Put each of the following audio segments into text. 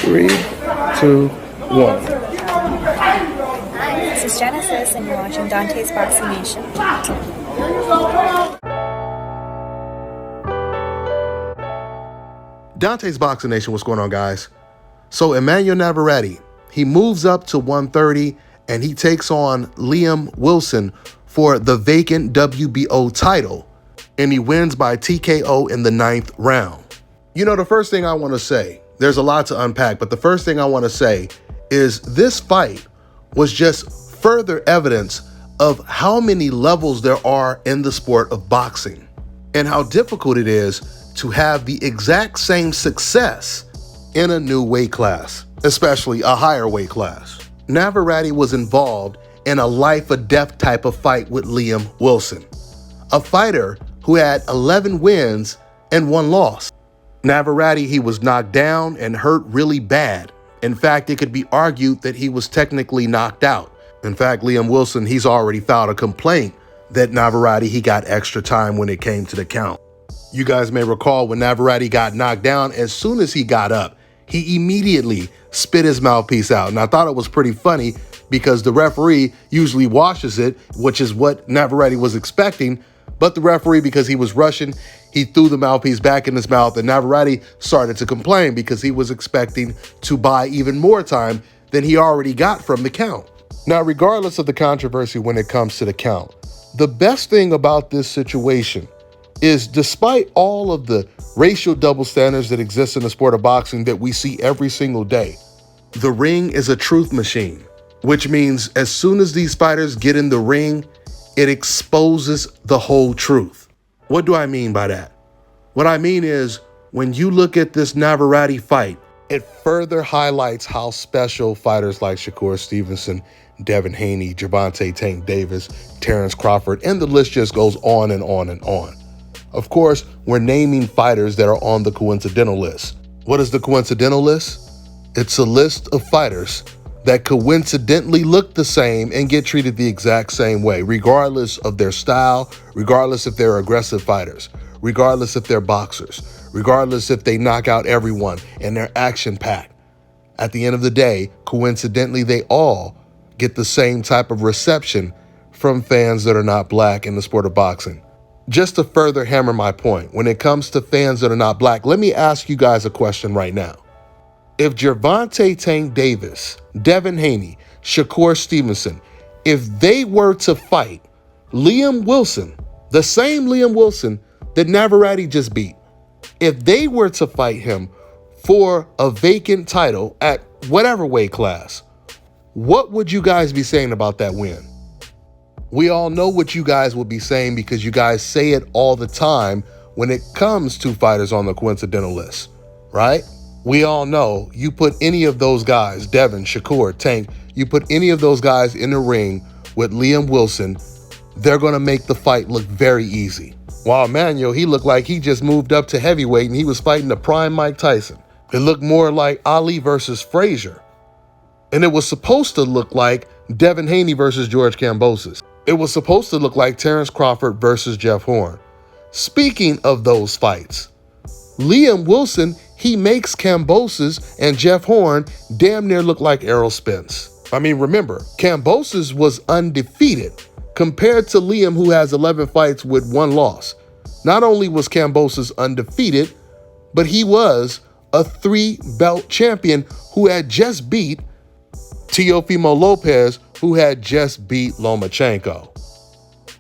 Three, two, one. Hi, this is Genesis, and you're watching Dante's Boxing Nation. Dante's Boxing Nation, what's going on, guys? So Emanuel Navarrete, he moves up to 130 and he takes on Liam Wilson for the vacant WBO title, and he wins by TKO in the 9th round. You know, the first thing I want to say, there's a lot to unpack, but the first thing I want to say is this fight was just further evidence of how many levels there are in the sport of boxing and how difficult it is to have the exact same success in a new weight class, especially a higher weight class. Navarrete was involved in a life or death type of fight with Liam Wilson, a fighter who had 11 wins and 1 loss. Navarrete, he was knocked down and hurt really bad. In fact, it could be argued that he was technically knocked out. In fact, Liam Wilson, he's already filed a complaint that Navarrete, he got extra time when it came to the count. You guys may recall when Navarrete got knocked down, as soon as he got up, he immediately spit his mouthpiece out. And I thought it was pretty funny because the referee usually washes it, which is what Navarrete was expecting. But the referee, because he was rushing, he threw the mouthpiece back in his mouth, and Navarrete started to complain because he was expecting to buy even more time than he already got from the count. Now, regardless of the controversy when it comes to the count, the best thing about this situation is, despite all of the racial double standards that exist in the sport of boxing that we see every single day, the ring is a truth machine, which means as soon as these fighters get in the ring, it exposes the whole truth. What do I mean by that? What I mean is, when you look at this Navarrete fight, it further highlights how special fighters like Shakur Stevenson, Devin Haney, Gervonta Tank Davis, Terrence Crawford, and the list just goes on and on and on. Of course, we're naming fighters that are on the coincidental list. What is the coincidental list? It's a list of fighters that coincidentally look the same and get treated the exact same way, regardless of their style, regardless if they're aggressive fighters, regardless if they're boxers, regardless if they knock out everyone and they're action-packed. At the end of the day, coincidentally, they all get the same type of reception from fans that are not black in the sport of boxing. Just to further hammer my point, when it comes to fans that are not black, let me ask you guys a question right now. If Gervonta Tank Davis, Devin Haney, Shakur Stevenson, if they were to fight Liam Wilson, the same Liam Wilson that Navarrete just beat, if they were to fight him for a vacant title at whatever weight class, what would you guys be saying about that win? We all know what you guys will be saying because you guys say it all the time when it comes to fighters on the coincidental list, right? We all know you put any of those guys, Devin, Shakur, Tank, you put any of those guys in the ring with Liam Wilson, they're going to make the fight look very easy. While Emanuel, he looked like he just moved up to heavyweight and he was fighting the prime Mike Tyson. It looked more like Ali versus Frazier. And it was supposed to look like Devin Haney versus George Kambosos. It was supposed to look like Terrence Crawford versus Jeff Horn. Speaking of those fights, Liam Wilson, he makes Kambosos and Jeff Horn damn near look like Errol Spence. I mean, remember, Kambosos was undefeated compared to Liam, who has 11 fights with 1 loss. Not only was Kambosos undefeated, but he was a 3-belt champion who had just beat Teofimo Lopez, who had just beat Lomachenko.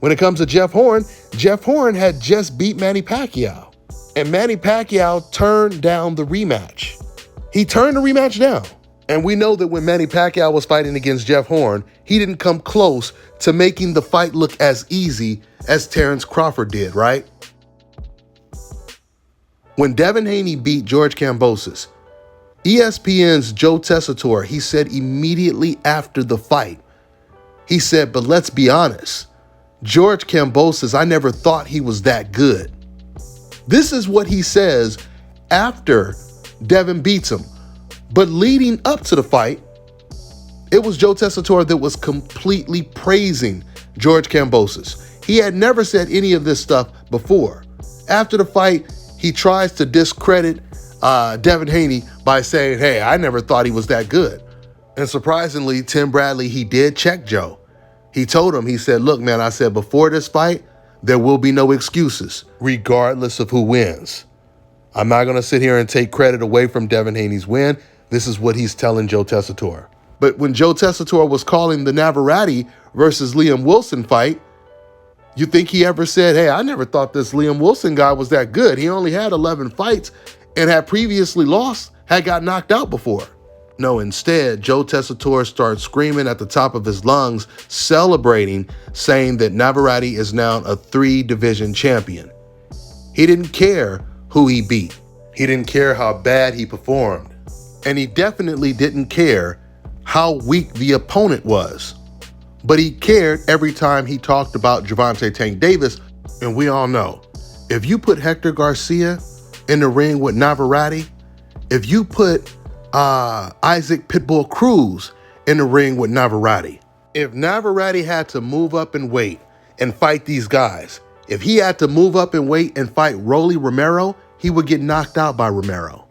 When it comes to Jeff Horn had just beat Manny Pacquiao. And Manny Pacquiao turned down the rematch. He turned the rematch down. And we know that when Manny Pacquiao was fighting against Jeff Horn, he didn't come close to making the fight look as easy as Terrence Crawford did, right? When Devin Haney beat George Kambosos, ESPN's Joe Tessitore, he said immediately after the fight, he said, but let's be honest, George Kambosos, I never thought he was that good. This is what he says after Devin beats him. But leading up to the fight, it was Joe Tessitore that was completely praising George Kambosos. He had never said any of this stuff before. After the fight, he tries to discredit Devin Haney by saying, hey, I never thought he was that good. And surprisingly, Tim Bradley, he did check Joe. He told him, he said, look, man, I said, before this fight, there will be no excuses, regardless of who wins. I'm not going to sit here and take credit away from Devin Haney's win. This is what he's telling Joe Tessitore. But when Joe Tessitore was calling the Navarrete versus Liam Wilson fight, you think he ever said, hey, I never thought this Liam Wilson guy was that good. He only had 11 fights and had previously lost, had got knocked out before. No, instead, Joe Tessitore starts screaming at the top of his lungs, celebrating, saying that Navarrete is now a 3-division champion. He didn't care who he beat. He didn't care how bad he performed. And he definitely didn't care how weak the opponent was. But he cared every time he talked about Gervonta Tank Davis. And we all know, if you put Hector Garcia in the ring with Navarrete, if you put Isaac Pitbull Cruz in the ring with Navarrete, if Navarrete had to move up and weight and fight these guys, if he had to move up and weight and fight Rolly Romero, he would get knocked out by Romero.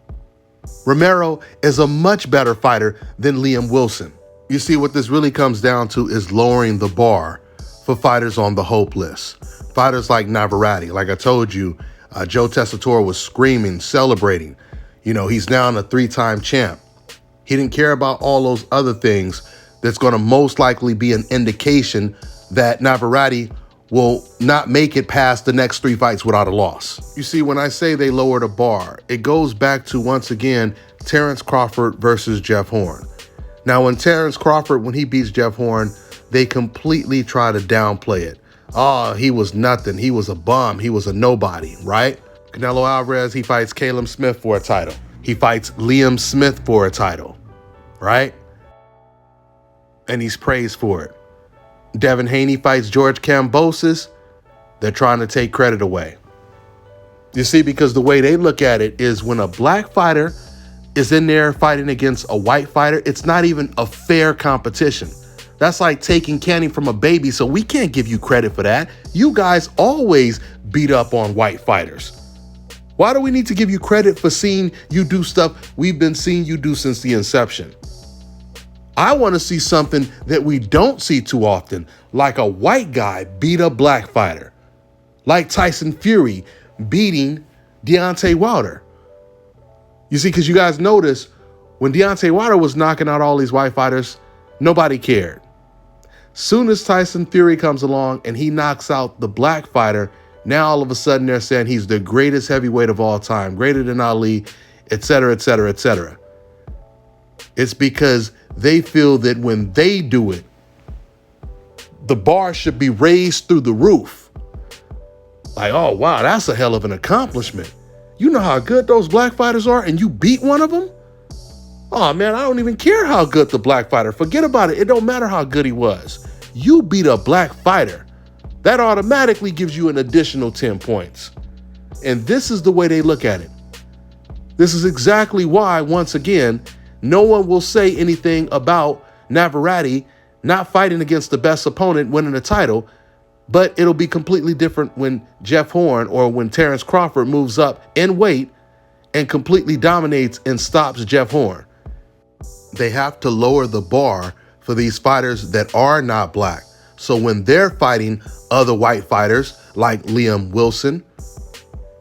Romero is a much better fighter than Liam Wilson. You see, what this really comes down to is lowering the bar for fighters on the hope list. Fighters like Navarrete, like I told you, Joe Tessitore was screaming, celebrating. You know, he's now a 3-time champ. He didn't care about all those other things that's going to most likely be an indication that Navarrete will not make it past the next 3 fights without a loss. You see, when I say they lowered the bar, it goes back to, once again, Terrence Crawford versus Jeff Horn. Now, when Terrence Crawford, when he beats Jeff Horn, they completely try to downplay it. Oh, he was nothing. He was a bum. He was a nobody, right? Canelo Alvarez, he fights Caleb Smith for a title. He fights Liam Smith for a title, right? And he's praised for it. Devin Haney fights George Kambosos. They're trying to take credit away. You see, because the way they look at it is when a black fighter is in there fighting against a white fighter, it's not even a fair competition. That's like taking candy from a baby, so we can't give you credit for that. You guys always beat up on white fighters. Why do we need to give you credit for seeing you do stuff we've been seeing you do since the inception? I want to see something that we don't see too often, like a white guy beat a black fighter, like Tyson Fury beating Deontay Wilder. You see, because you guys notice when Deontay Wilder was knocking out all these white fighters, nobody cared. Soon as Tyson Fury comes along and he knocks out the black fighter, now all of a sudden they're saying he's the greatest heavyweight of all time, greater than Ali, etc., etc., etc. It's because they feel that when they do it, the bar should be raised through the roof. Like, oh, wow, that's a hell of an accomplishment. You know how good those black fighters are and you beat one of them? Oh, man, I don't even care how good the black fighter. Forget about it. It don't matter how good he was. You beat a black fighter. That automatically gives you an additional 10 points. And this is the way they look at it. This is exactly why, once again, no one will say anything about Navarrete not fighting against the best opponent, winning a title, but it'll be completely different when Jeff Horn or when Terrence Crawford moves up in weight and completely dominates and stops Jeff Horn. They have to lower the bar for these fighters that are not black. So when they're fighting other white fighters like Liam Wilson,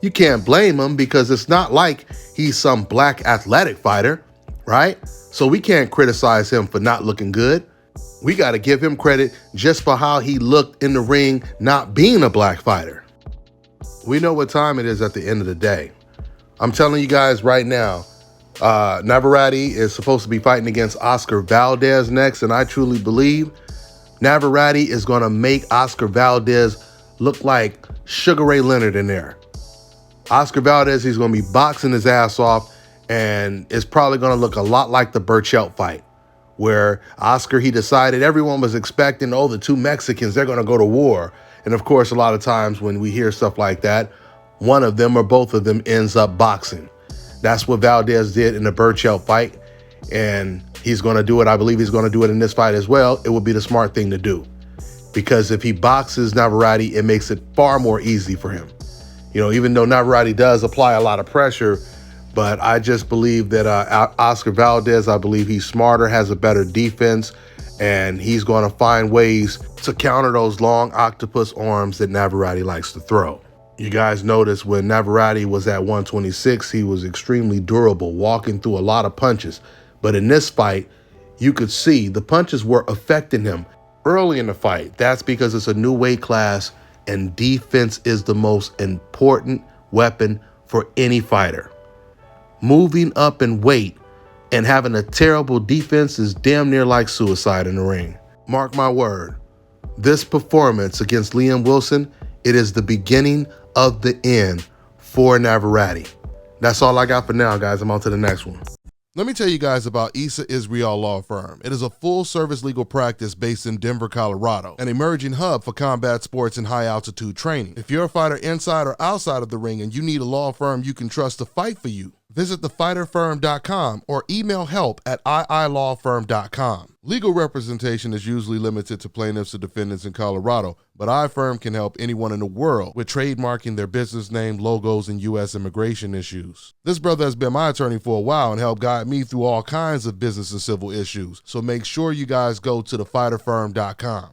you can't blame him because it's not like he's some black athletic fighter, right? So we can't criticize him for not looking good. We got to give him credit just for how he looked in the ring, not being a black fighter. We know what time it is at the end of the day. I'm telling you guys right now, Navarrete is supposed to be fighting against Oscar Valdez next, and I truly believe Navarrete is going to make Oscar Valdez look like Sugar Ray Leonard in there. Oscar Valdez, he's going to be boxing his ass off, and it's probably going to look a lot like the Burchelt fight, where Oscar, he decided everyone was expecting, oh, the two Mexicans, they're going to go to war. And of course, a lot of times when we hear stuff like that, one of them or both of them ends up boxing. That's what Valdez did in the Burchelt fight. And he's going to do it. I believe he's going to do it in this fight as well. It would be the smart thing to do. Because if he boxes Navarrete, it makes it far more easy for him. You know, even though Navarrete does apply a lot of pressure, But I just believe that Oscar Valdez, I believe he's smarter, has a better defense, and he's going to find ways to counter those long octopus arms that Navarrete likes to throw. You guys notice when Navarrete was at 126, he was extremely durable, walking through a lot of punches. But in this fight, you could see the punches were affecting him early in the fight. That's because it's a new weight class, and defense is the most important weapon for any fighter. Moving up in weight and having a terrible defense is damn near like suicide in the ring. Mark my word, this performance against Liam Wilson, it is the beginning of the end for Navarrete. That's all I got for now, guys. I'm on to the next one. Let me tell you guys about Issa Israel Law Firm. It is a full-service legal practice based in Denver, Colorado, an emerging hub for combat sports and high-altitude training. If you're a fighter inside or outside of the ring and you need a law firm you can trust to fight for you, visit thefighterfirm.com or email help@iilawfirm.com. Legal representation is usually limited to plaintiffs or defendants in Colorado, but iFirm can help anyone in the world with trademarking their business name, logos, and U.S. immigration issues. This brother has been my attorney for a while and helped guide me through all kinds of business and civil issues, so make sure you guys go to thefighterfirm.com.